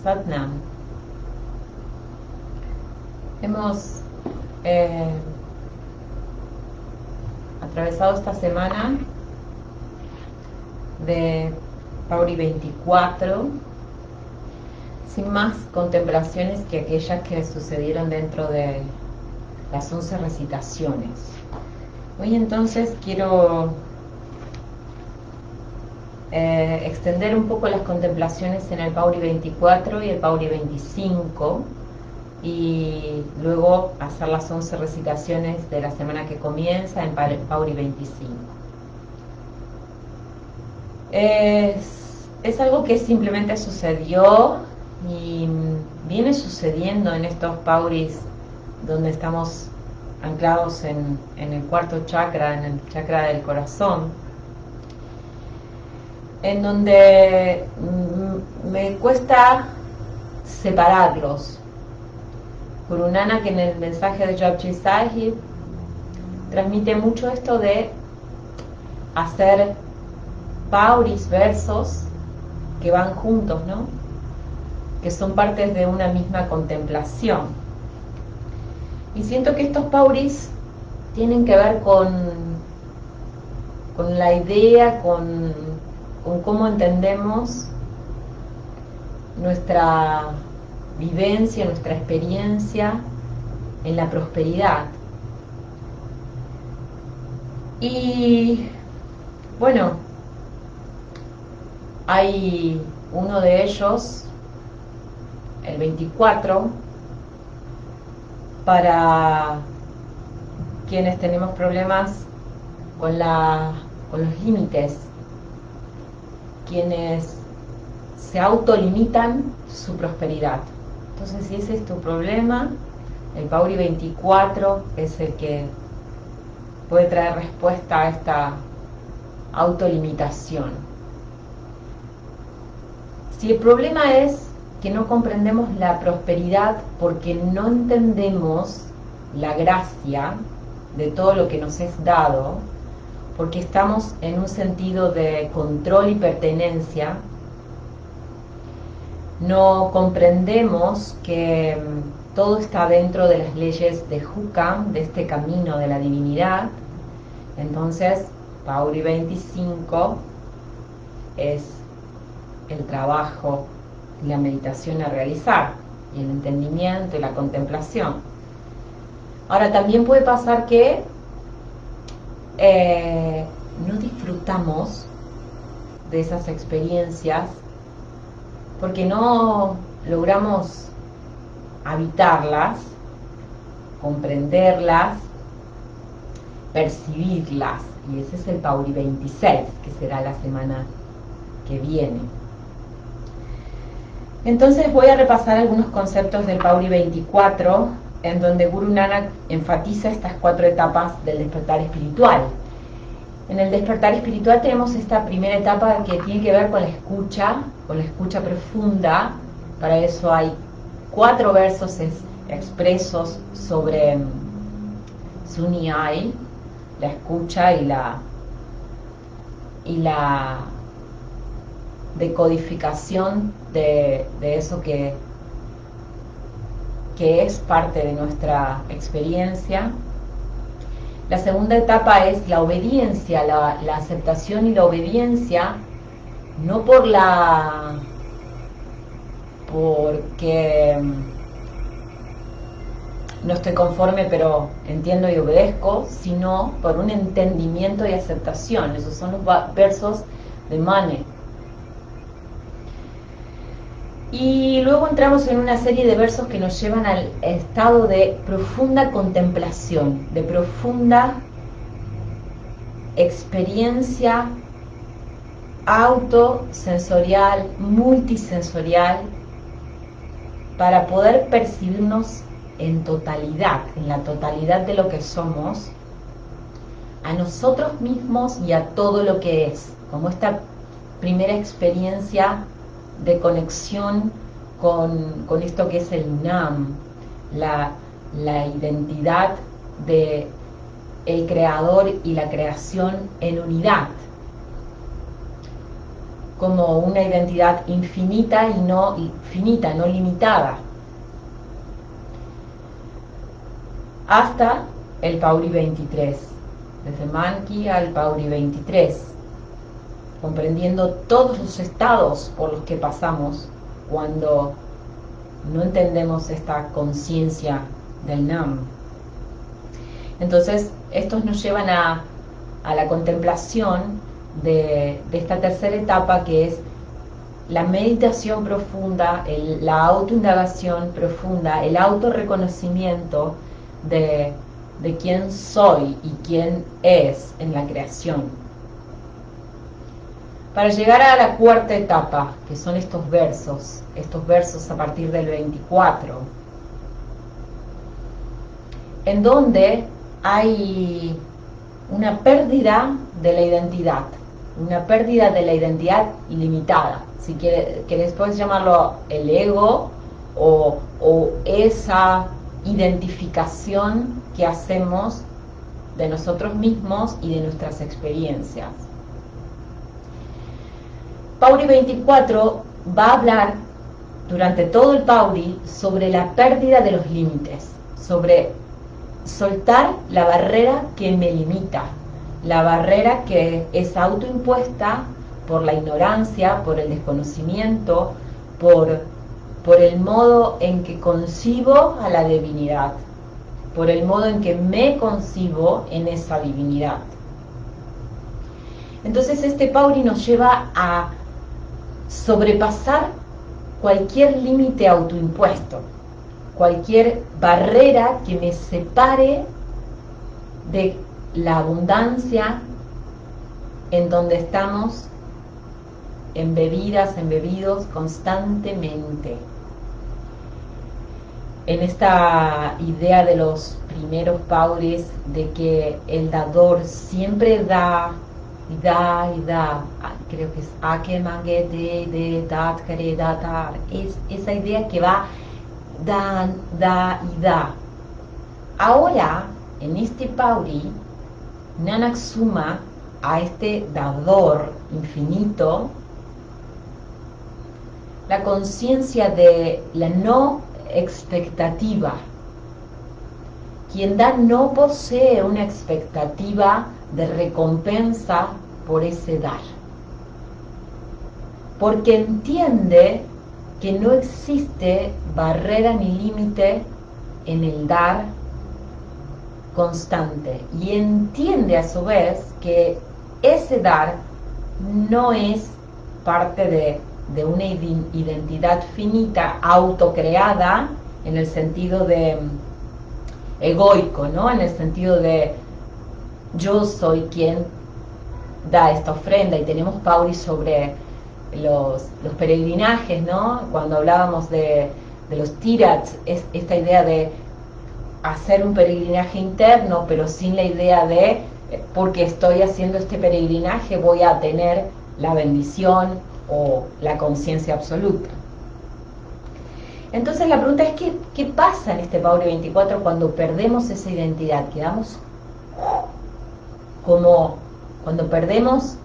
Satnam. Hemos atravesado esta semana de Pauri 24 sin más contemplaciones que aquellas que sucedieron dentro de las 11 recitaciones. Hoy entonces quiero extender un poco las contemplaciones en el Pauri 24 y el Pauri 25 y luego hacer las 11 recitaciones de la semana que comienza en Pauri 25. Es algo que simplemente sucedió y viene sucediendo en estos Pauris donde estamos anclados en el cuarto chakra, en el chakra del corazón, en donde me cuesta separarlos. Guru Nanak, en el mensaje de Japji Sahib, transmite mucho esto de hacer pauris, versos que van juntos, ¿no? Que son partes de una misma contemplación. Y siento que estos pauris tienen que ver con la idea, con cómo entendemos nuestra vivencia, nuestra experiencia en la prosperidad. Y bueno, hay uno de ellos, el 24, para quienes tenemos problemas con los límites, quienes se autolimitan su prosperidad. Entonces, si ese es tu problema, el Pauri 24 es el que puede traer respuesta a esta autolimitación. Si el problema es que no comprendemos la prosperidad porque no entendemos la gracia de todo lo que nos es dado, porque estamos en un sentido de control y pertenencia, no comprendemos que todo está dentro de las leyes de Hukam, de este camino de la divinidad. Entonces, Pauri 25 es el trabajo y la meditación a realizar, y el entendimiento y la contemplación. Ahora, también puede pasar que no disfrutamos de esas experiencias porque no logramos habitarlas, comprenderlas, percibirlas, y ese es el Pauri 26, que será la semana que viene. Entonces voy a repasar algunos conceptos del Pauri 24, en donde Guru Nanak enfatiza estas 4 etapas del despertar espiritual. En el despertar espiritual tenemos esta primera etapa que tiene que ver con la escucha profunda. Para eso hay 4 versos expresos sobre Sunyai, la escucha y la decodificación de eso que es parte de nuestra experiencia. La segunda etapa es la obediencia, la aceptación y la obediencia, no porque no estoy conforme pero entiendo y obedezco, sino por un entendimiento y aceptación. Esos son los versos de Mane. Y luego entramos en una serie de versos que nos llevan al estado de profunda contemplación, de profunda experiencia autosensorial, multisensorial, para poder percibirnos en totalidad, en la totalidad de lo que somos, a nosotros mismos y a todo lo que es, como esta primera experiencia de conexión con esto que es el Nam, la identidad de el creador y la creación en unidad. como una identidad infinita y no finita, no limitada. Hasta el Pauri 23, desde Manki al Pauri 23, comprendiendo todos los estados por los que pasamos cuando no entendemos esta conciencia del Nam. Entonces, estos nos llevan a la contemplación de esta tercera etapa, que es la meditación profunda, la autoindagación profunda, el autorreconocimiento de quién soy y quién es en la creación. Para llegar a la cuarta etapa, que son estos versos a partir del 24, en donde hay una pérdida de la identidad, ilimitada. Si querés, puedes llamarlo el ego o esa identificación que hacemos de nosotros mismos y de nuestras experiencias. Pauri 24 va a hablar durante todo el Pauri sobre la pérdida de los límites, sobre soltar la barrera que me limita, la barrera que es autoimpuesta por la ignorancia, por el desconocimiento, por el modo en que concibo a la divinidad, por el modo en que me concibo en esa divinidad. Entonces este Pauri nos lleva a sobrepasar cualquier límite autoimpuesto, cualquier barrera que me separe de la abundancia en donde estamos embebidos constantemente. En esta idea de los primeros Pauris de que el dador siempre da y da y da, creo que es Ake Mange de Dat Kare Datar, es esa idea que va da y da. Ahora, en este Pauri, Nanak suma a este dador infinito la conciencia de la no expectativa. Quien da no posee una expectativa de recompensa por ese dar, porque entiende que no existe barrera ni límite en el dar constante, y entiende a su vez que ese dar no es parte de una identidad finita, autocreada, en el sentido de egoico, ¿no? En el sentido de yo soy quien da esta ofrenda. Y tenemos Pauri sobre los peregrinajes, ¿no? Cuando hablábamos de los tirats, es esta idea de hacer un peregrinaje interno, pero sin la idea de porque estoy haciendo este peregrinaje voy a tener la bendición o la conciencia absoluta. Entonces la pregunta es ¿qué pasa en este Pauri 24 cuando perdemos esa identidad? Quedamos como cuando perdemos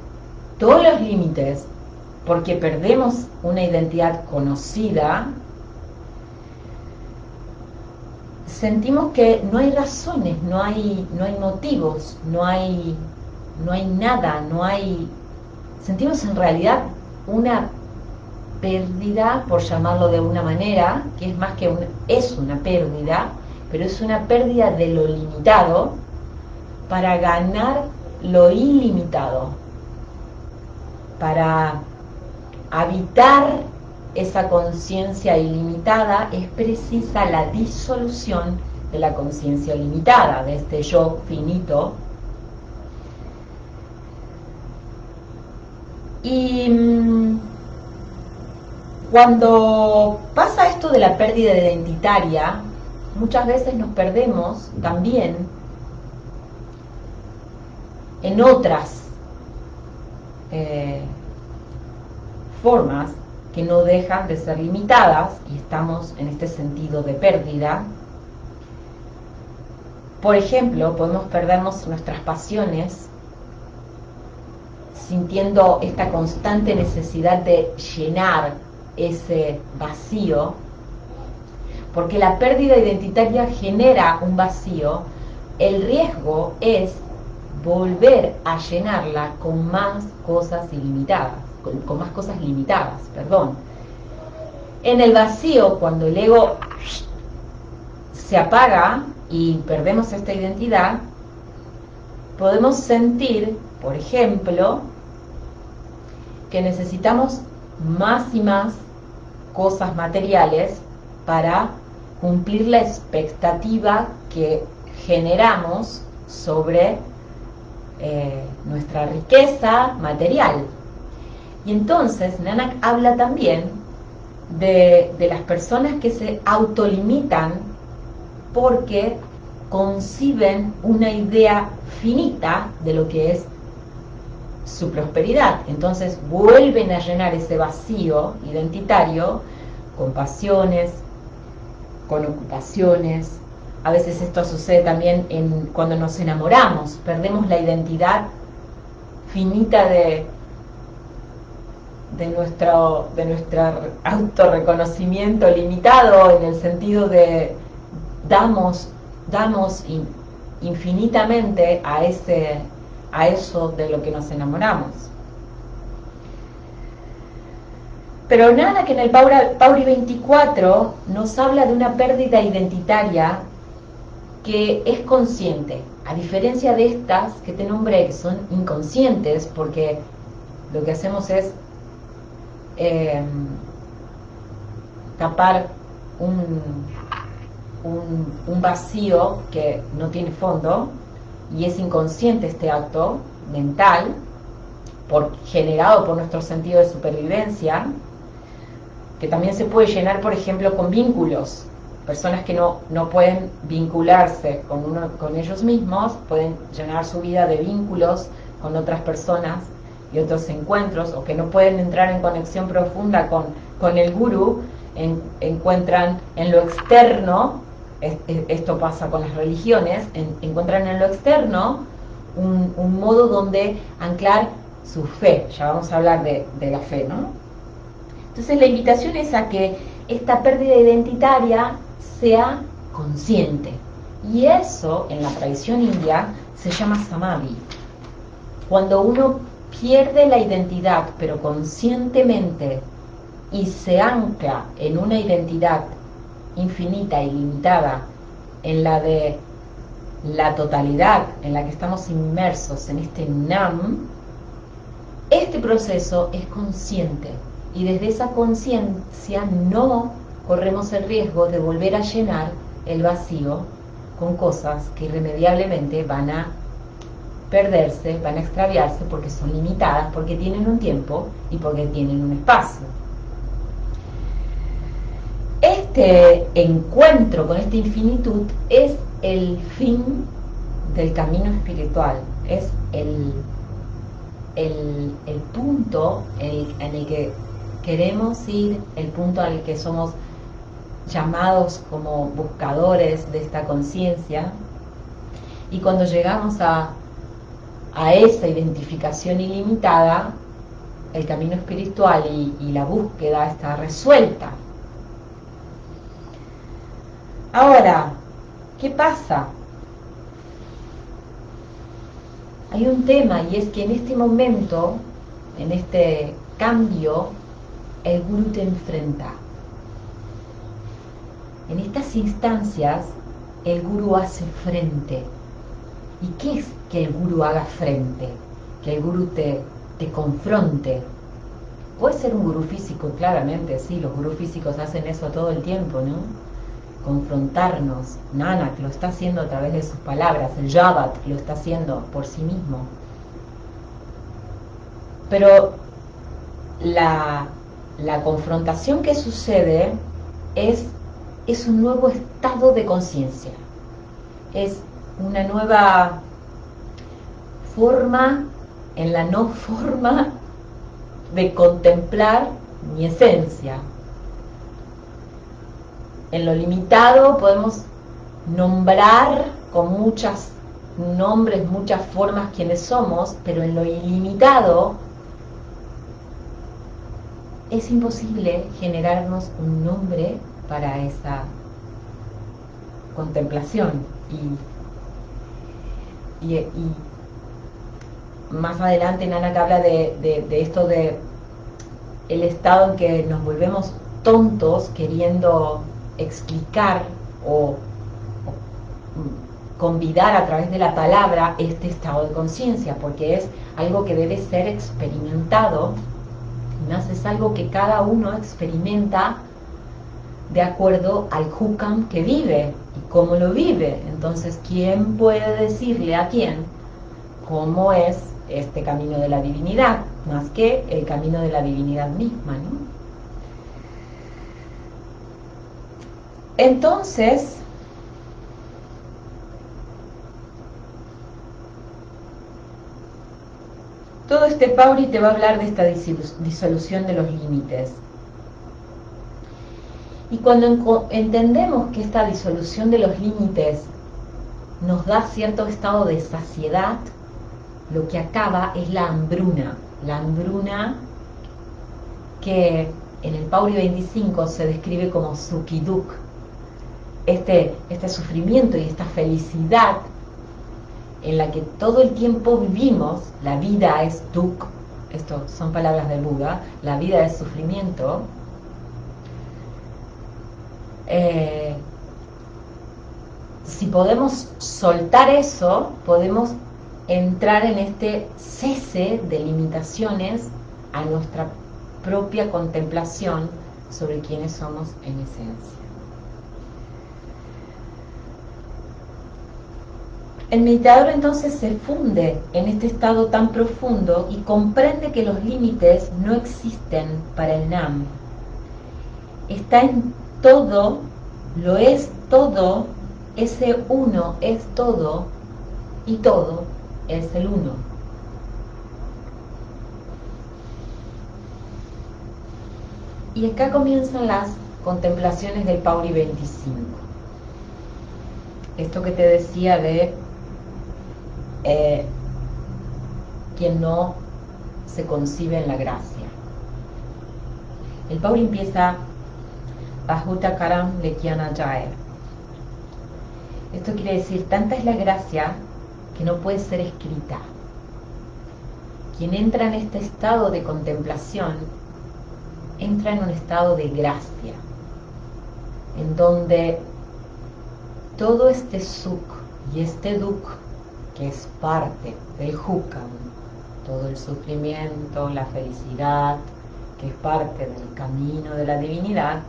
todos los límites, porque perdemos una identidad conocida. Sentimos que no hay razones, no hay motivos, no hay nada, sentimos en realidad una pérdida, por llamarlo de una manera, que es más que es una pérdida, pero es una pérdida de lo limitado para ganar lo ilimitado, para habitar esa conciencia ilimitada es precisa la disolución de la conciencia limitada, de este yo finito. Y cuando pasa esto de la pérdida identitaria, muchas veces nos perdemos también en otras formas que no dejan de ser limitadas, y estamos en este sentido de pérdida. Por ejemplo, podemos perdernos nuestras pasiones sintiendo esta constante necesidad de llenar ese vacío, porque la pérdida identitaria genera un vacío, el riesgo es volver a llenarla con más cosas ilimitadas, con más cosas limitadas, perdón. En el vacío, cuando el ego se apaga y perdemos esta identidad, podemos sentir, por ejemplo, que necesitamos más y más cosas materiales para cumplir la expectativa que generamos sobre nuestra riqueza material. Y entonces Nanak habla también de las personas que se autolimitan porque conciben una idea finita de lo que es su prosperidad. Entonces vuelven a llenar ese vacío identitario con pasiones, con ocupaciones. A veces esto sucede también cuando nos enamoramos, perdemos la identidad finita de nuestro autorreconocimiento limitado, en el sentido de damos infinitamente a eso de lo que nos enamoramos. Pero nada, que en el Pauri 24 nos habla de una pérdida identitaria que es consciente, a diferencia de estas que te nombré, que son inconscientes, porque lo que hacemos es tapar un vacío que no tiene fondo, y es inconsciente este acto mental generado por nuestro sentido de supervivencia, que también se puede llenar, por ejemplo, con vínculos. Personas que no pueden vincularse con ellos mismos pueden llenar su vida de vínculos con otras personas y otros encuentros, o que no pueden entrar en conexión profunda con el gurú, encuentran en lo externo, esto pasa con las religiones, encuentran en lo externo un modo donde anclar su fe. Ya vamos a hablar de la fe, ¿no? Entonces la invitación es a que esta pérdida identitaria sea consciente, y eso en la tradición india se llama samadhi. Cuando uno pierde la identidad pero conscientemente y se ancla en una identidad infinita y limitada, en la de la totalidad, en la que estamos inmersos en este Nam, este proceso es consciente, y desde esa conciencia no corremos el riesgo de volver a llenar el vacío con cosas que irremediablemente van a perderse, van a extraviarse, porque son limitadas, porque tienen un tiempo y porque tienen un espacio. Este encuentro con esta infinitud es el fin del camino espiritual, es el punto en el que queremos ir, el punto al que somos llamados como buscadores de esta conciencia. Y cuando llegamos a esa identificación ilimitada, el camino espiritual y la búsqueda está resuelta. Ahora, ¿qué pasa? Hay un tema, y es que en este momento, en este cambio, el gurú te enfrenta. En estas instancias, el gurú hace frente. ¿Y qué es que el gurú haga frente? Que el gurú te confronte. Puede ser un gurú físico, claramente, sí, los gurús físicos hacen eso todo el tiempo, ¿no? Confrontarnos. Nanak lo está haciendo a través de sus palabras, el Jabat lo está haciendo por sí mismo. Pero la confrontación que sucede es un nuevo estado de conciencia, es una nueva forma en la no forma de contemplar mi esencia. En lo limitado podemos nombrar con muchas nombres, muchas formas quienes somos, pero en lo ilimitado es imposible generarnos un nombre para esa contemplación. Y más adelante Nanak habla de esto de el estado en que nos volvemos tontos queriendo explicar o convidar a través de la palabra este estado de conciencia, porque es algo que debe ser experimentado, y más es algo que cada uno experimenta de acuerdo al hukam que vive y cómo lo vive. Entonces, ¿quién puede decirle a quién cómo es este camino de la divinidad? Más que el camino de la divinidad misma, ¿no? Entonces, todo este Pauri te va a hablar de esta disolución de los límites. Y cuando entendemos que esta disolución de los límites nos da cierto estado de saciedad, lo que acaba es la hambruna que en el Pauri 25 se describe como Sukiduk, este sufrimiento y esta felicidad en la que todo el tiempo vivimos. La vida es duk, esto son palabras del Buda, la vida es sufrimiento. Si podemos soltar eso, podemos entrar en este cese de limitaciones a nuestra propia contemplación sobre quiénes somos en esencia. El meditador entonces se funde en este estado tan profundo y comprende que los límites no existen para el Nam. Está en todo, lo es todo, ese uno es todo y todo es el uno. Y acá comienzan las contemplaciones del Pauri 25. Esto que te decía de quien no se concibe en la gracia. El Pauri empieza Bahuta Karam Lekiana Jaer. Esto quiere decir, tanta es la gracia que no puede ser escrita. Quien entra en este estado de contemplación entra en un estado de gracia, en donde todo este suk y este duk, que es parte del hukam, todo el sufrimiento, la felicidad, que es parte del camino de la divinidad,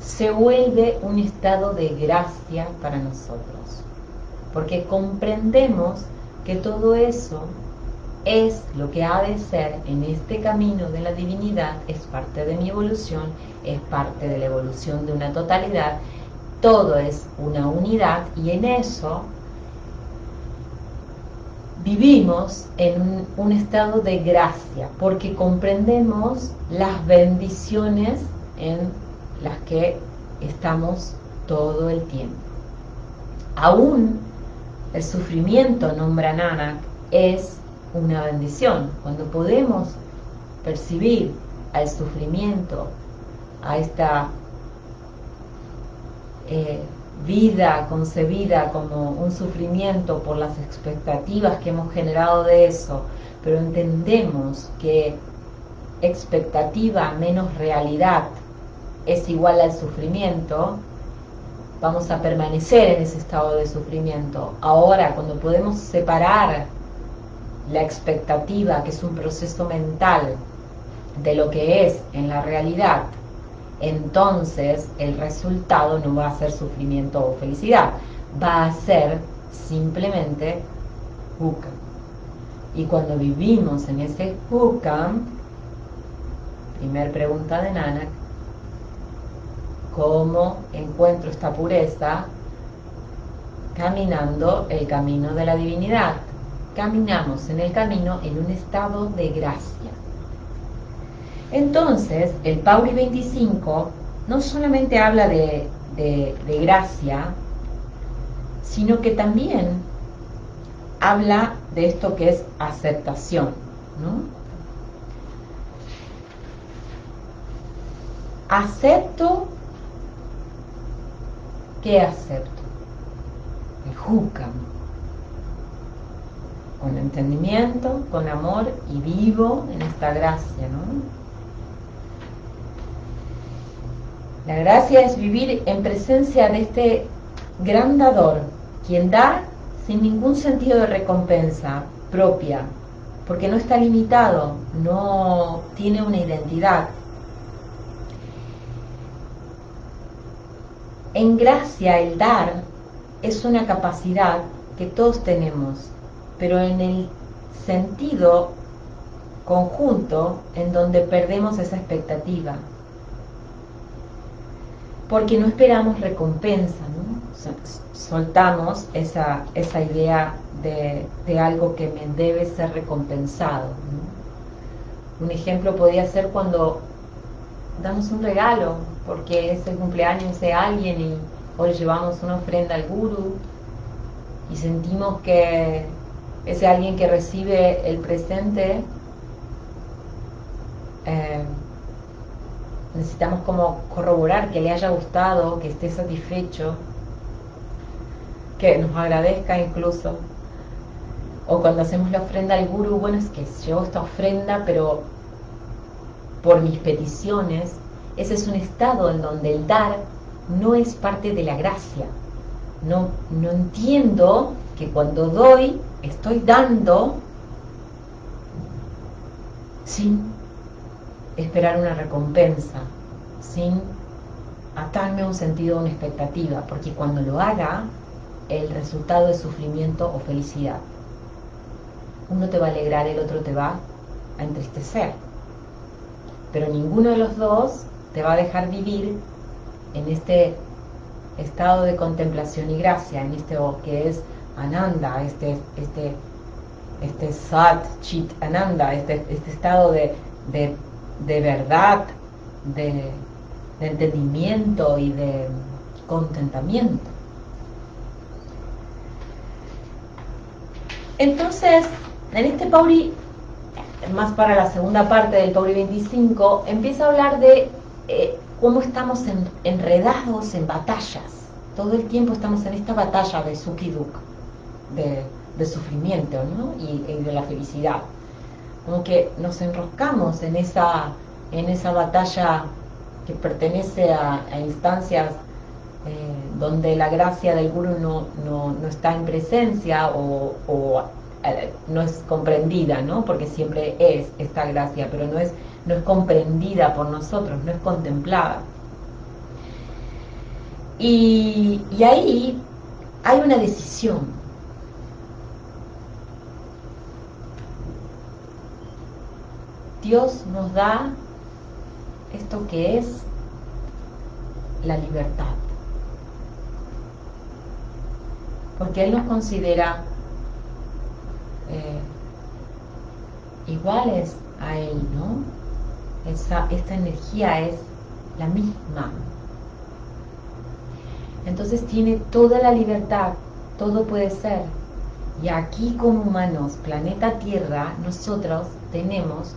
se vuelve un estado de gracia para nosotros, porque comprendemos que todo eso es lo que ha de ser en este camino de la divinidad, es parte de mi evolución, es parte de la evolución de una totalidad, todo es una unidad, y en eso vivimos en un estado de gracia, porque comprendemos las bendiciones en las que estamos todo el tiempo. Aún el sufrimiento, nombra Nanak, es una bendición. Cuando podemos percibir al sufrimiento, a esta vida concebida como un sufrimiento por las expectativas que hemos generado de eso, pero entendemos que expectativa menos realidad es igual al sufrimiento, vamos a permanecer en ese estado de sufrimiento. Ahora, cuando podemos separar la expectativa, que es un proceso mental, de lo que es en la realidad, entonces el resultado no va a ser sufrimiento o felicidad, va a ser simplemente hukam. Y cuando vivimos en ese hukam, primer pregunta de Nanak, ¿cómo encuentro esta pureza? Caminando el camino de la divinidad. Caminamos en el camino en un estado de gracia. Entonces, el Pauri 25 no solamente habla de gracia, sino que también habla de esto que es aceptación, ¿no? Acepto. ¿Qué acepto? El hukam. Con entendimiento, con amor y vivo en esta gracia, ¿no? La gracia es vivir en presencia de este gran dador, quien da sin ningún sentido de recompensa propia, porque no está limitado, no tiene una identidad. En gracia el dar es una capacidad que todos tenemos, pero en el sentido conjunto en donde perdemos esa expectativa, porque no esperamos recompensa, ¿no? Soltamos esa idea de algo que me debe ser recompensado, ¿no? Un ejemplo podría ser cuando damos un regalo porque es el cumpleaños de alguien y hoy llevamos una ofrenda al gurú y sentimos que ese alguien que recibe el presente necesitamos como corroborar que le haya gustado, que esté satisfecho, que nos agradezca incluso. O cuando hacemos la ofrenda al gurú, bueno, es que llevo esta ofrenda pero por mis peticiones. Ese es un estado en donde el dar no es parte de la gracia. No entiendo que cuando doy, estoy dando sin esperar una recompensa, sin atarme a un sentido, a una expectativa, porque cuando lo haga, el resultado es sufrimiento o felicidad. Uno te va a alegrar, el otro te va a entristecer, pero ninguno de los dos te va a dejar vivir en este estado de contemplación y gracia, en este que es Ananda, este Sat Chit Ananda, este estado de verdad, de entendimiento y de contentamiento. Entonces, en este Pauri, más para la segunda parte del Pauri 25, empieza a hablar de cómo estamos enredados en batallas. Todo el tiempo estamos en esta batalla de Sukh y Dukh, de sufrimiento, ¿no? y de la felicidad. Como que nos enroscamos en esa batalla que pertenece a instancias donde la gracia del Guru no está en presencia o no es comprendida, ¿no? Porque siempre es esta gracia, pero no es comprendida por nosotros, no es contemplada. Y ahí hay una decisión. Dios nos da esto que es la libertad, porque Él nos considera iguales a Él, ¿no? Esta energía es la misma. Entonces tiene toda la libertad, todo puede ser. Y aquí como humanos, planeta Tierra, nosotros tenemos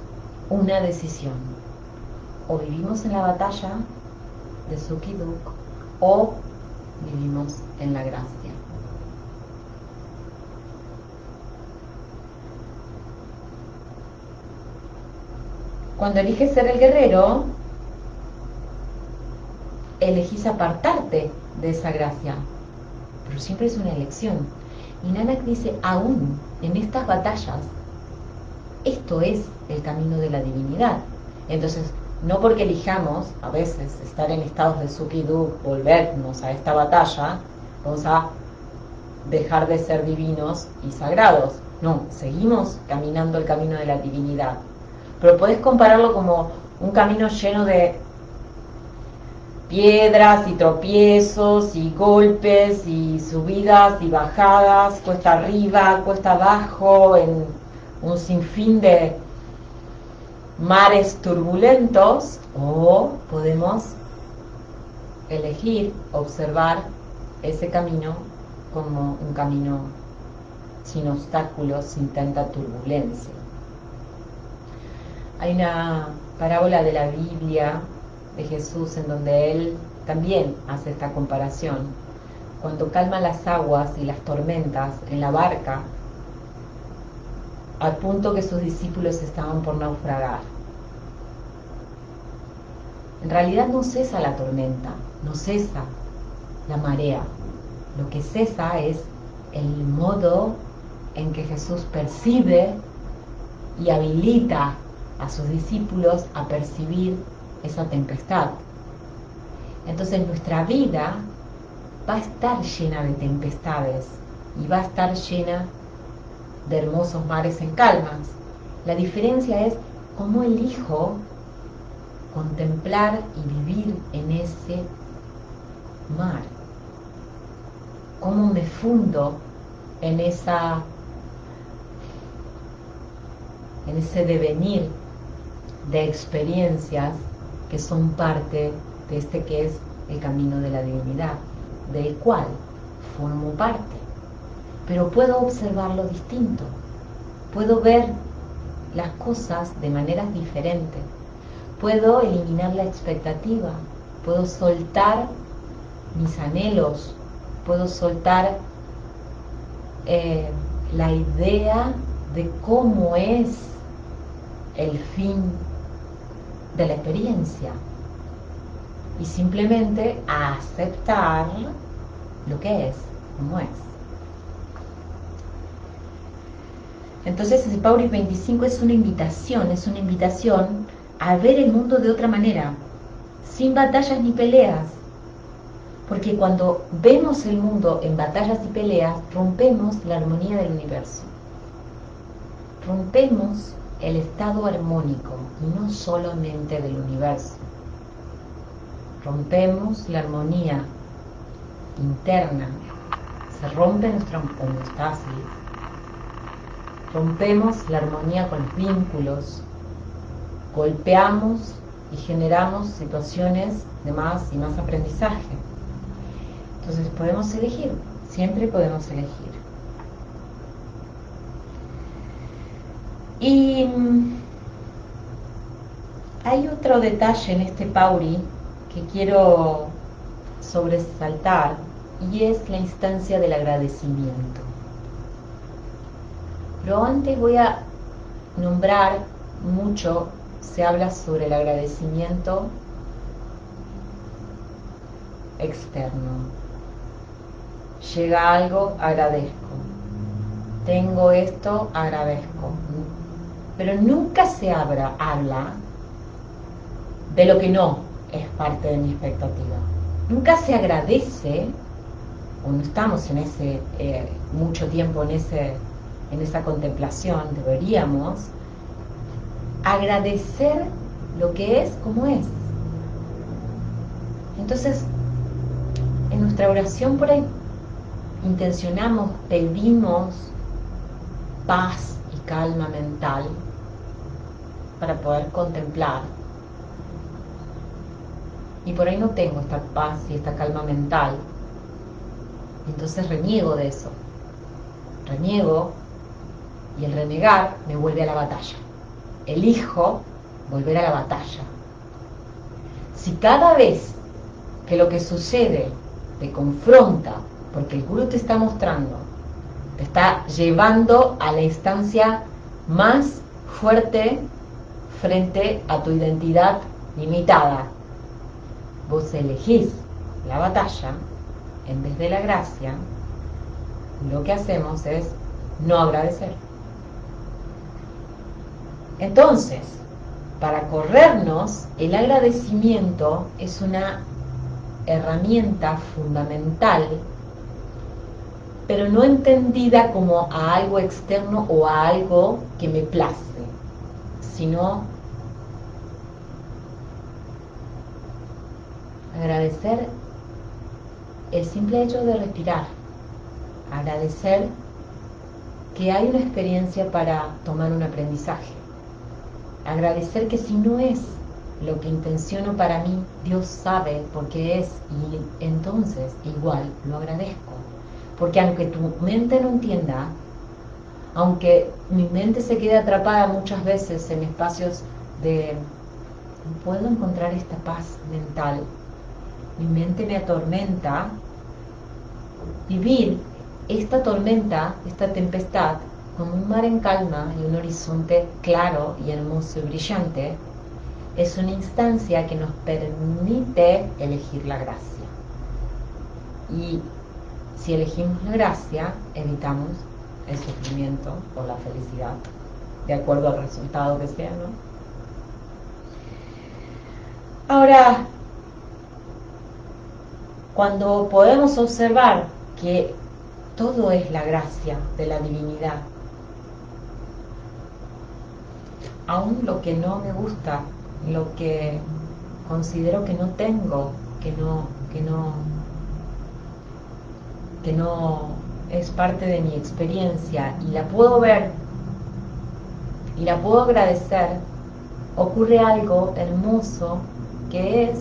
una decisión. O vivimos en la batalla de Sukh y Dukh, o vivimos en la gracia. Cuando eliges ser el guerrero, elegís apartarte de esa gracia, pero siempre es una elección. Y Nanak dice, aún en estas batallas, esto es el camino de la divinidad. Entonces, no porque elijamos a veces estar en estados de Sukh y Dukh, volvernos a esta batalla, vamos a dejar de ser divinos y sagrados. No, seguimos caminando el camino de la divinidad. Pero podés compararlo como un camino lleno de piedras y tropiezos y golpes y subidas y bajadas, cuesta arriba, cuesta abajo, en un sinfín de mares turbulentos, o podemos elegir observar ese camino como un camino sin obstáculos, sin tanta turbulencia. Hay una parábola de la Biblia de Jesús en donde Él también hace esta comparación. Cuando calma las aguas y las tormentas en la barca, al punto que sus discípulos estaban por naufragar. En realidad no cesa la tormenta, no cesa la marea. Lo que cesa es el modo en que Jesús percibe y habilita a sus discípulos a percibir esa tempestad. Entonces nuestra vida va a estar llena de tempestades y va a estar llena de hermosos mares en calmas. La diferencia es cómo elijo contemplar y vivir en ese mar, cómo me fundo en ese devenir de experiencias que son parte de este que es el camino de la divinidad, del cual formo parte. Pero puedo observarlo distinto, puedo ver las cosas de maneras diferentes, puedo eliminar la expectativa, puedo soltar mis anhelos, puedo soltar la idea de cómo es el fin de la experiencia y simplemente aceptar lo que es, como es. Entonces ese Pauris 25 es una invitación a ver el mundo de otra manera, sin batallas ni peleas, porque cuando vemos el mundo en batallas y peleas, rompemos la armonía del universo, rompemos el estado armónico, y no solamente del universo, rompemos la armonía interna, se rompe nuestra homeostasis, rompemos la armonía con los vínculos, golpeamos y generamos situaciones de más y más aprendizaje. Entonces podemos elegir, siempre podemos elegir. Y hay otro detalle en este Pauri que quiero sobresaltar, y es la instancia del agradecimiento. Pero antes voy a nombrar mucho, se habla sobre el agradecimiento externo. Llega algo, agradezco. Tengo esto, agradezco. Pero nunca se habla de lo que no es parte de mi expectativa. Nunca se agradece, o no estamos en ese mucho tiempo en esa contemplación. Deberíamos agradecer lo que es como es. Entonces, en nuestra oración por ahí intencionamos, pedimos paz y calma mental para poder contemplar. Y por ahí no tengo esta paz y esta calma mental. Entonces reniego de eso. Reniego, y el renegar me vuelve a la batalla. Elijo volver a la batalla. Si cada vez que lo que sucede te confronta, porque el Guru te está mostrando, te está llevando a la instancia más fuerte frente a tu identidad limitada, vos elegís la batalla en vez de la gracia, lo que hacemos es no agradecer. Entonces, para corrernos, el agradecimiento es una herramienta fundamental, pero no entendida como a algo externo o a algo que me place, sino agradecer el simple hecho de respirar, agradecer que hay una experiencia para tomar un aprendizaje, agradecer que si no es lo que intenciono para mí, Dios sabe por qué es, y entonces igual lo agradezco, porque aunque tu mente no entienda, Aunque mi mente se quede atrapada muchas veces en espacios de no puedo encontrar esta paz mental, mi mente me atormenta, vivir esta tormenta, esta tempestad, como un mar en calma y un horizonte claro y hermoso y brillante, es una instancia que nos permite elegir la gracia. Y si elegimos la gracia, evitamos el sufrimiento o la felicidad, de acuerdo al resultado que sea, ¿no? Ahora, cuando podemos observar que todo es la gracia de la divinidad, aún lo que no me gusta, lo que considero que no tengo, que no es parte de mi experiencia, y la puedo ver y la puedo agradecer, ocurre algo hermoso, que es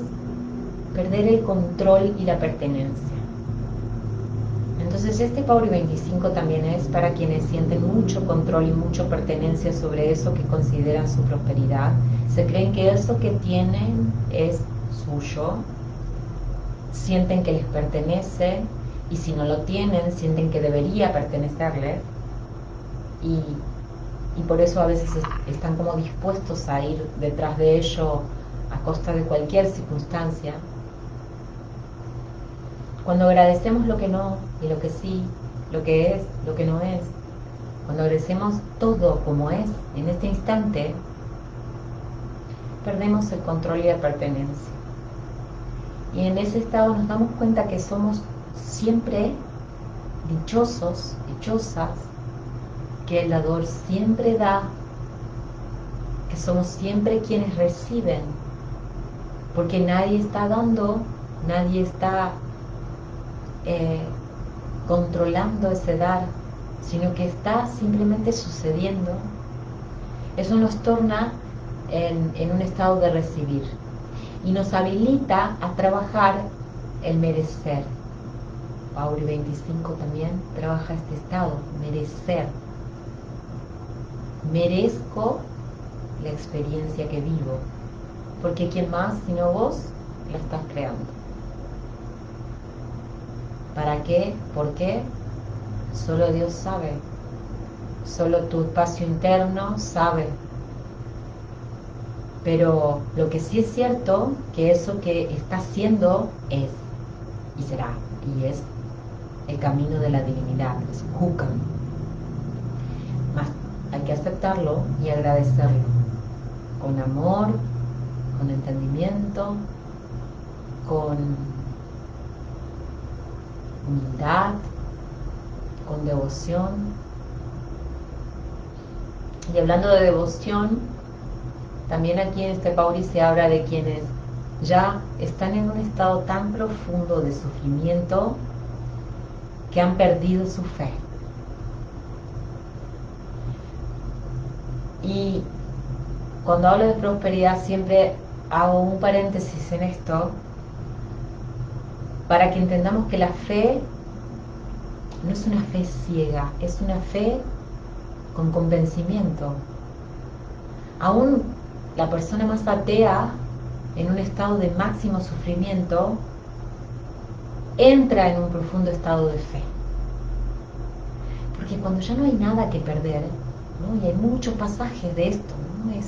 perder el control y la pertenencia. Entonces este Pauri 25 también es para quienes sienten mucho control y mucha pertenencia sobre eso que consideran su prosperidad. Se creen que eso que tienen es suyo, sienten que les pertenece, y si no lo tienen, sienten que debería pertenecerles, y por eso a veces están como dispuestos a ir detrás de ello a costa de cualquier circunstancia. Cuando agradecemos lo que no y lo que sí, lo que es, lo que no es, cuando agradecemos todo como es en este instante, perdemos el control y la pertenencia. Y en ese estado nos damos cuenta que somos siempre dichosos, dichosas, que el dador siempre da, que somos siempre quienes reciben, porque nadie está dando, nadie está controlando ese dar, sino que está simplemente sucediendo. Eso nos torna en un estado de recibir y nos habilita a trabajar el merecer. Pauri 25 también trabaja este estado, merecer. Merezco la experiencia que vivo, porque ¿quién más sino vos la estás creando? ¿Para qué? ¿Por qué? Solo Dios sabe, solo tu espacio interno sabe. Pero lo que sí es cierto, que eso que está haciendo es, y será, y es el camino de la divinidad, es Hukam. Más hay que aceptarlo y agradecerlo, con amor, con entendimiento, con humildad, con devoción. Y hablando de devoción, también aquí en este Pauri se habla de quienes ya están en un estado tan profundo de sufrimiento que han perdido su fe. Y cuando hablo de prosperidad siempre hago un paréntesis en esto para que entendamos que la fe no es una fe ciega, es una fe con convencimiento. Aún la persona más atea, en un estado de máximo sufrimiento, entra en un profundo estado de fe. Porque cuando ya no hay nada que perder, ¿no? Y hay muchos pasajes de esto, ¿no? Es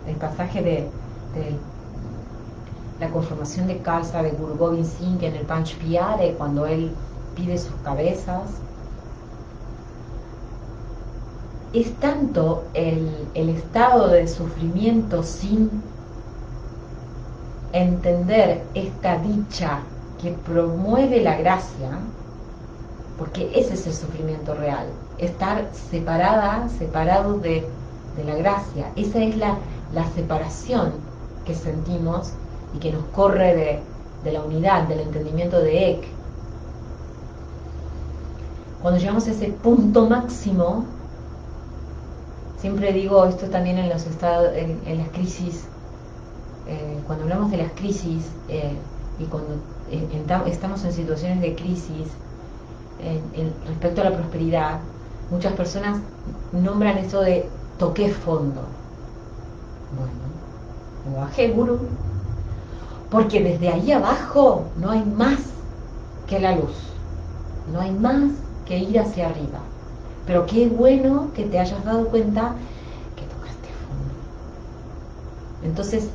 el pasaje de la conformación de Khalsa de Guru Gobind Singh en el Panch Pyare, cuando él pide sus cabezas. Es tanto el estado de sufrimiento sin entender esta dicha que promueve la gracia, porque ese es el sufrimiento real, estar separado de la gracia. Esa es la separación que sentimos y que nos corre de la unidad, del entendimiento de Ek. Cuando llegamos a ese punto máximo, siempre digo esto también en los estados, en las crisis, cuando hablamos de las crisis y cuando estamos en situaciones de crisis respecto a la prosperidad, Muchas personas nombran eso de toqué fondo. Bueno, me bajé, gurú, porque desde ahí abajo no hay más que la luz, no hay más que ir hacia arriba. Pero qué bueno que te hayas dado cuenta que tocaste fondo. Entonces,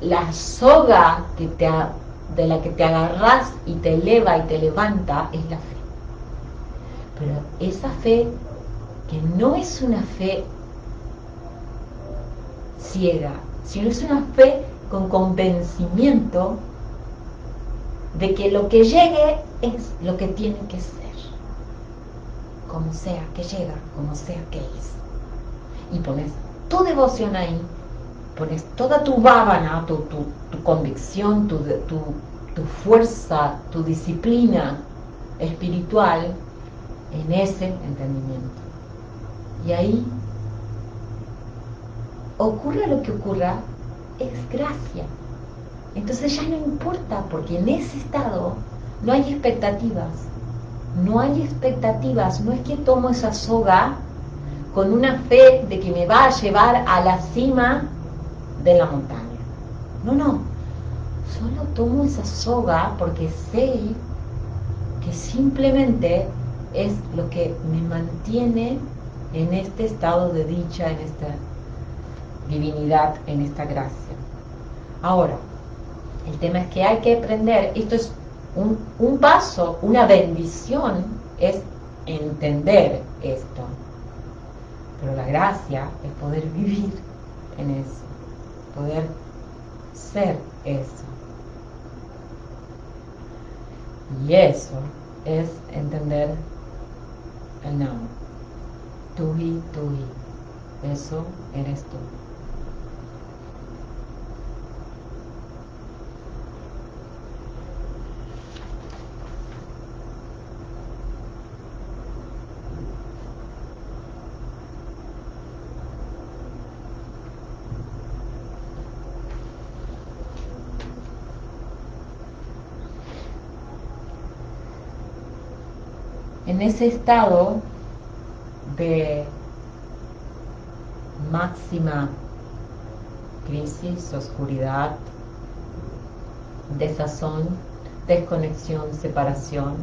la soga de la que te agarrás y te eleva y te levanta es la fe. Pero esa fe, que no es una fe ciega, sino es una fe con convencimiento de que lo que llegue es lo que tiene que ser, como sea que llega, como sea que es. Y pones tu devoción ahí, pones toda tu bhavana, tu convicción, tu fuerza, tu disciplina espiritual en ese entendimiento. Y ahí, ocurra lo que ocurra, es gracia. Entonces ya no importa, porque en ese estado no hay expectativas. No hay expectativas, no es que tomo esa soga con una fe de que me va a llevar a la cima de la montaña. No, no. Solo tomo esa soga porque sé que simplemente es lo que me mantiene en este estado de dicha, en esta divinidad, en esta gracia. Ahora, el tema es que hay que aprender, esto es un paso, una bendición, es entender esto. Pero la gracia es poder vivir en eso, poder ser eso. Y eso es entender el Nam. Tuhi, tuhi. Eso eres tú. En ese estado de máxima crisis, oscuridad, desazón, desconexión, separación,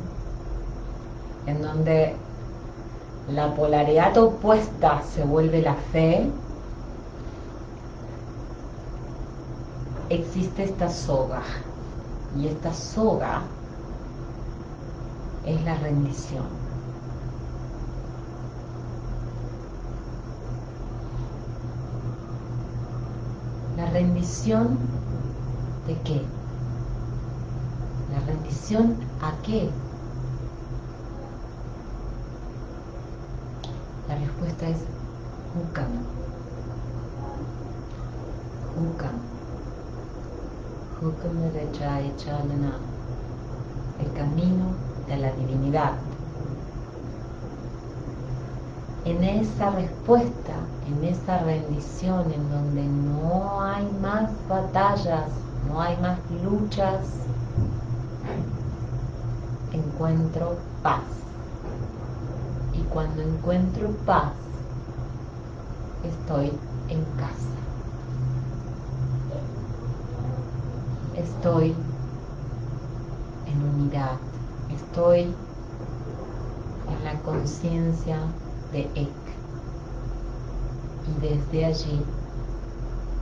en donde la polaridad opuesta se vuelve la fe, existe esta soga, y esta soga es la rendición. ¿La rendición de qué? ¿La rendición a qué? La respuesta es Hukam. Hukam. Hukam Rechai Chalana. El camino de la divinidad. En esa respuesta, en esa rendición, en donde no hay más batallas, no hay más luchas, encuentro paz. Y cuando encuentro paz, estoy en casa. Estoy en unidad. Estoy en la conciencia de Ek. Y desde allí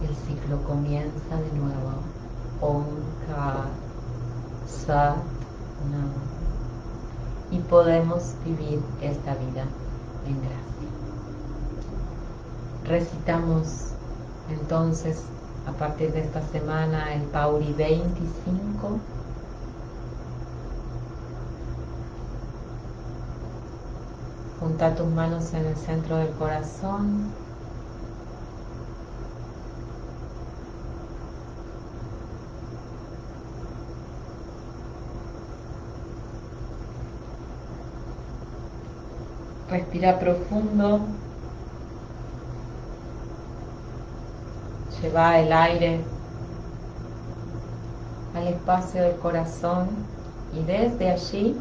el ciclo comienza de nuevo. Omkar Sat Nam. Y podemos vivir esta vida en gracia. Recitamos entonces a partir de esta semana el Pauri 25. Junta tus manos en el centro del corazón. Respira profundo. Lleva el aire al espacio del corazón y desde allí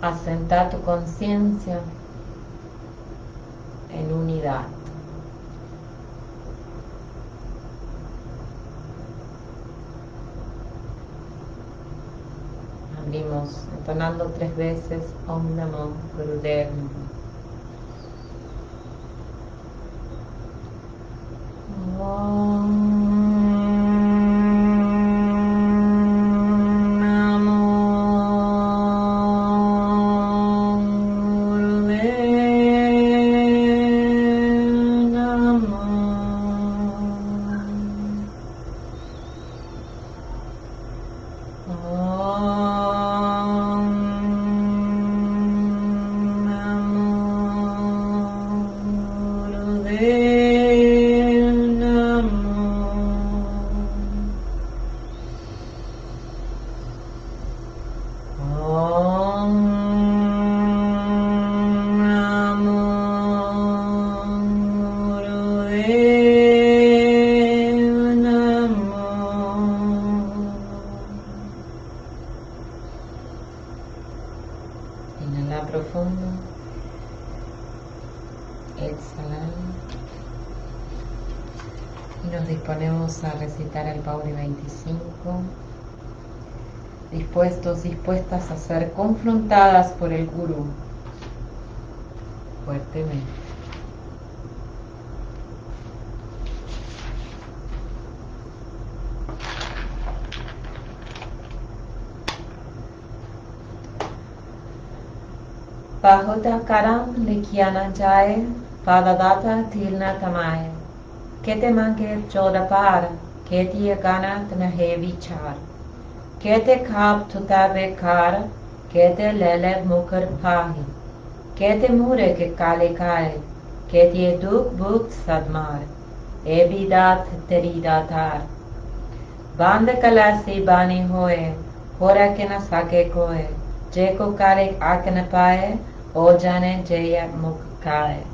Asenta tu conciencia en unidad. Abrimos entonando 3 veces Om Namo Gurudev. Inhala profundo, exhala y nos disponemos a recitar el Pauri 25, dispuestos, dispuestas a ser confrontadas por el Gurú fuertemente. Bahuta karam likyana jaye, padadata tilna tamaye. Kete mange chodapar, keti ganat nahe vichar. Kete khap tuta bekar, kete lele mukar pahi. Kete mure ke kale kae, kete duk buk sadmar. Ebidat teri datar. Band kalasi bani hoye, hora ke na sake koe. Jeko kale akana pae, o jane jaya muk kae.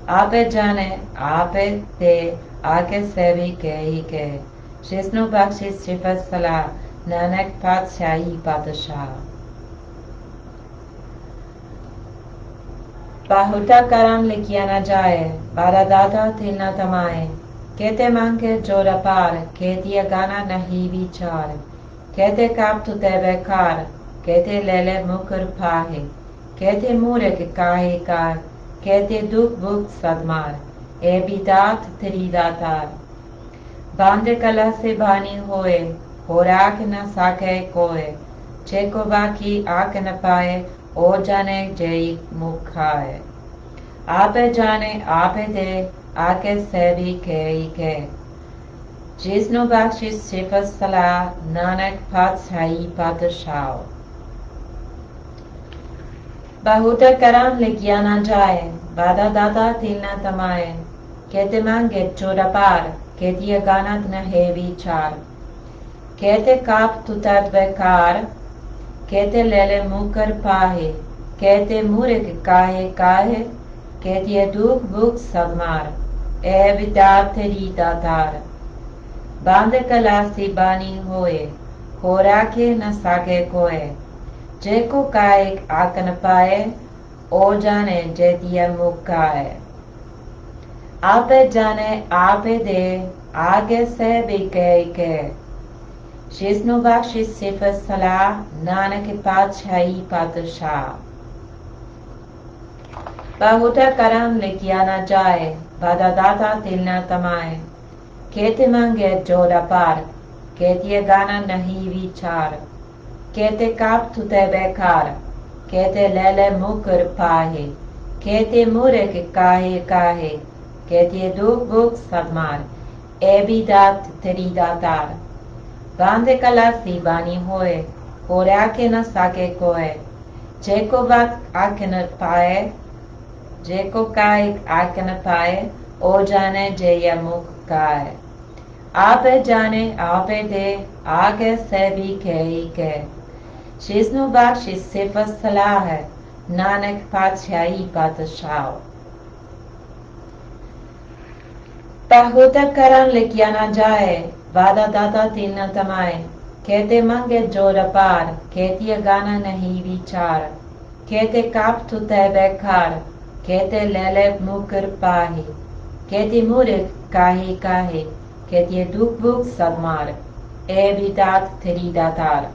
Ape jane, ape te, आके सेवी के ही के शिष्णु बख्शी सिफत सलाह नानक पातशाही पातशाह बाहुटा करम लिखिया न जाए बारा दादा तिल न तमाए कहते मांगे जोरा पार कहती गाना नहीं विचार कहते काप तुते बेकार कहते लेले मुकर फाहे कहते मूरे के काहे कार कहते दुख बुक सदमार ए बिदात तेरी दातार बांधे कला से बानी होए हो राख न साके कोए चेको बाकी आक न पाए ओ जाने जय मुख खाए आपे जाने आपे दे आके सेवी के जिसनु बख्शी सिफत सलाह नानक पातशाही पातशाह बहुत करम लिखिया न जाए बाधा दादा तिल न तमाए कहते मांगे चोरा पार कहती गानत न है विचार कहते काप तुता बेकार कहते लेले मुकर पाहे कहते मूरे काहे काहे कहती दुख बुक सदमार ए विदात तेरी दातार बांधे कलासी बानी होए खोरा के न साके कोए जेको काए आकन पाए ओ जाने जैतिया मुकाए आपे जाने आपे दे आगे से भी के शिष्णु बख्शी सिफत सलाह नानक पातशाही पातशाह बहुता करम लिखिया न जाए बाधा दाता तिल न तमाए कहते मांगे जोड़ा पार कहती गाना नहीं विचार कहते काप तुते बेकार कहते लेले मुकर पाहे कहते मूरे के काहे काहे कहते दुख बुक सदमार ए बिदात तेरी दातार बांधे कलासी बानी होए और आके न साके कोए जेको बात आके न पाए जेको काय आके न पाए ओ जाने जय मुख काय आपे जाने आपे दे आगे से भी के शिष्णु बख्शी सिफत सलाह है नानक पातशाही पातशाह बहुत करम लिखिया न जाए बाधा दादा तिल न तमाए कहते मांगे जोर पार कहती गाना नहीं विचार Kete kaptu tebe kar, kete lele mukir pahi, kete murik kahi kahi, kete dukbuk sadmar, evidat teridatar.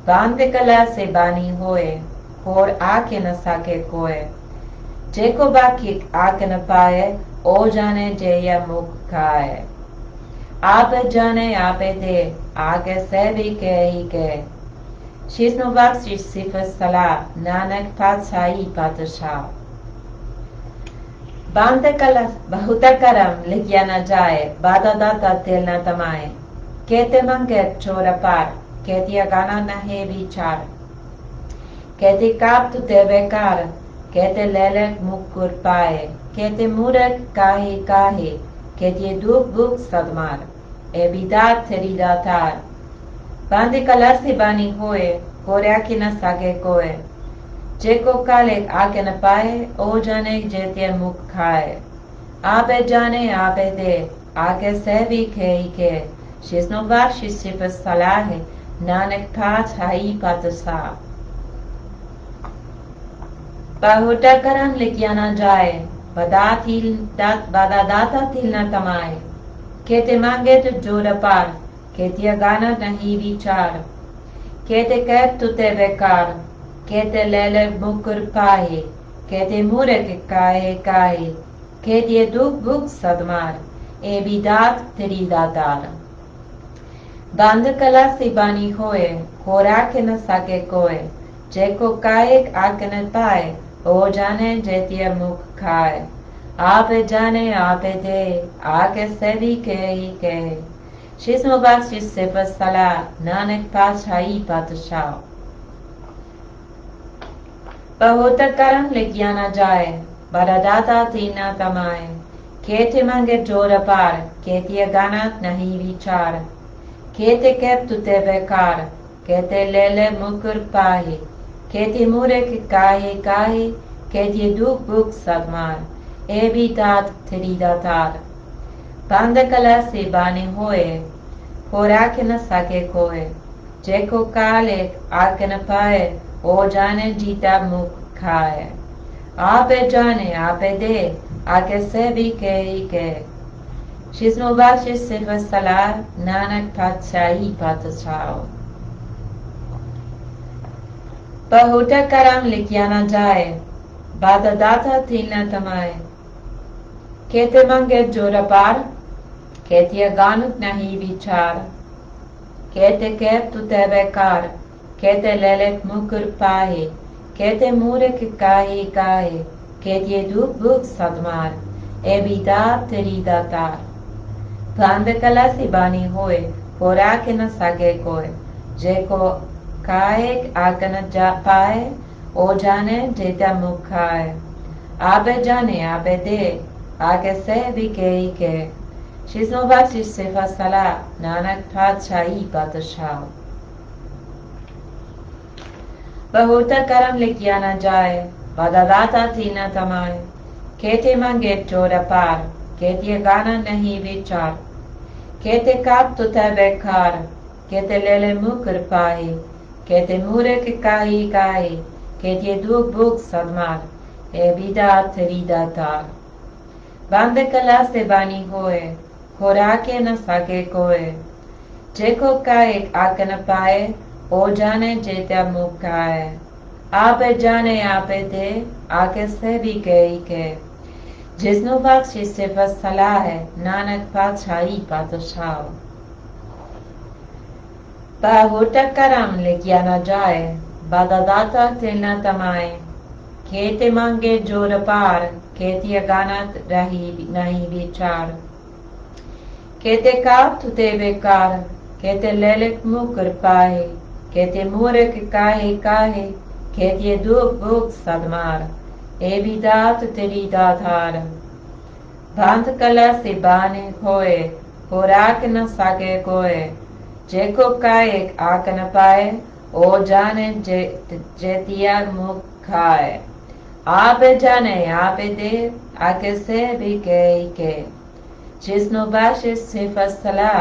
Bande kala se bani hoye, kor आके न सके कोय जेको बाकी आके न पाए ओ जाने जेया मुख खाए आप जाने आपे दे आगे से भी के ही के शीस्नो बख्शी सिफर सलाह नानक पातशाही पातशाह बांधे कला बहुत करम लिखिया न जाए बादा दाता तिल न तमाए कहते मंगे चोरा पार कहतिया गाना न है विचार कहते काप तुते बेकार कहते लेले मुकुर पाए कहते मूरख काहे काहे कहते दुख बुक सदमार ए बिदात तेरी दातार बांधे कला से बानी होए कोर्या की न सागे कोए जेको काले आके न पाए ओ जाने जेते मुख खाए आपे जाने आपे दे आगे से भी खे के शिस्नो बार शिष्य सलाह नानक पात हाई पातसा बहुटा करम लिखिया न जाए बदा दाता तिल न तमाए कहते मांगे तो जोर पार कहते गाना नहीं विचार कहते कैप तुते बेकार कहते लेले मुकुर पाए कहते मूरख काहे काहे कहते दुख बुक सदमार ए बिदात तेरी दातार बांध कला से बानी होए खोराक न सके कोय जेको कायक आके न पाए ओ जाने जेतिया मुख खाए आप जाने आप दे आके से भी के शिस्मो बात से फसला नानक पातशाही पातशाह बहुत करम लिखिया न जाए बड़ा दाता तीना तमाए कहते मांगे जोर पार कहते गाना नहीं विचार कहते कैप तुते बेकार कहते ले मुकुर पाही कहते मूरख काहे काहे कहते दुख बुक सदमार ए भी तात तेरी दातार बांध कला से बाने होए खोराक न सके कोय जेको काले आके न पाए ओ जाने जीता मुख खाए आप जाने आप दे आके से भी के शिस्मो बाशिश से फसलार नानक पातशाही पातशाह बहुटा करम लिखिया न जाए बादा दाता तिल न तमाए कहते मंगे जोर पार कहते गानुक नहीं विचार कहते कैप तुते बेकार कहते लेले मुकुर पाहे कहते मूरख काहे काहे कहते दुख बुक सदमार ए बिदात तेरी दातार बांध कला से बानी होए खोराक न सके कोय जेको कायक आकन जा पाए ओ जाने जेता मुख खाए आप जाने आप दे आगे से भी के शिस्मो बाशिश से फसला नानक पातशाही पातशाह बहुत करम लिखिया न जाए बदा दाता तीना तमाए कहते मांगे चोर पार कहते गाना नहीं विचार कहते काप तुते बेकार कहते ले मुकुर पाए कहते मूरख काहे काहे कहते दुख बुक सदमार ए बिदात तेरी दातार बांध कला से बानी होए खोराके न सके कोय जेको कायक आके न पाए ओ जाने जेता मुख खाए आप जाने आप दे आके से भी के जिसनो बख्शी से फसला है नानक पातशाही पातशाह बहुत करम लिखिया न जाए बादा दाता तिल न तमाए कहते मांगे जोर पार कहते गानत रही नहीं विचार कहते काप तुते बेकार कहते लेलिक मुकुर पाए कहते मूरख काहे काहे कहते दुख बुक सदमार ए बिदात तेरी दातार बांध कला से बाने होए खोराक न सके कोय जेको कायक आक न पाए ओ जाने जेतिया मुख खाए आप जाने आप दे आके से भी के जिसनो बाशिश से फसला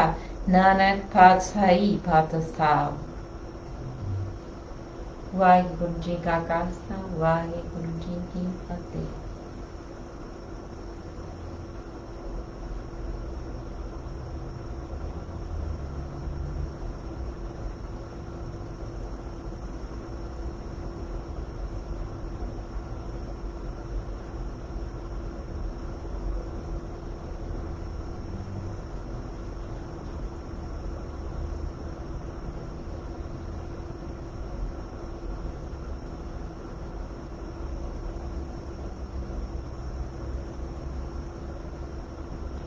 नानक पातशाही पातशाह Vaheguru Ji Ka Khaalsa, Vaheguru Ji Ki Fateh.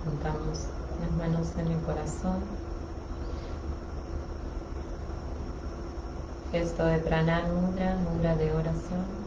Juntamos las manos en el corazón. Gesto de Pranam Mudra, mudra de oración.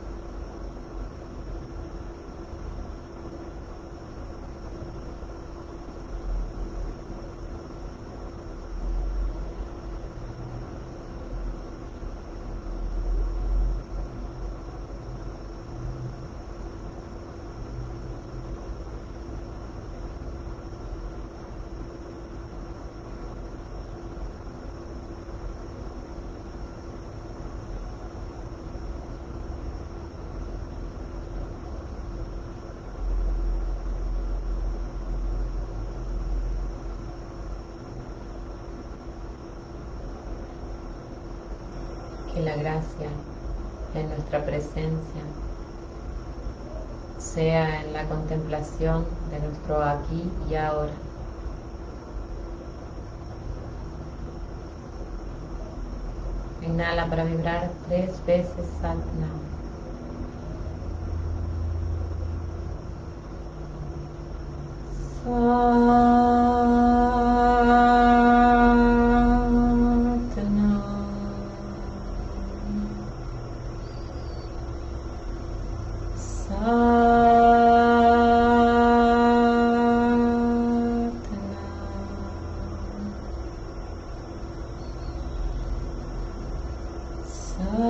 Que la gracia en nuestra presencia sea en la contemplación de nuestro aquí y ahora. Inhala para vibrar 3 veces Sat Nam. Satnam.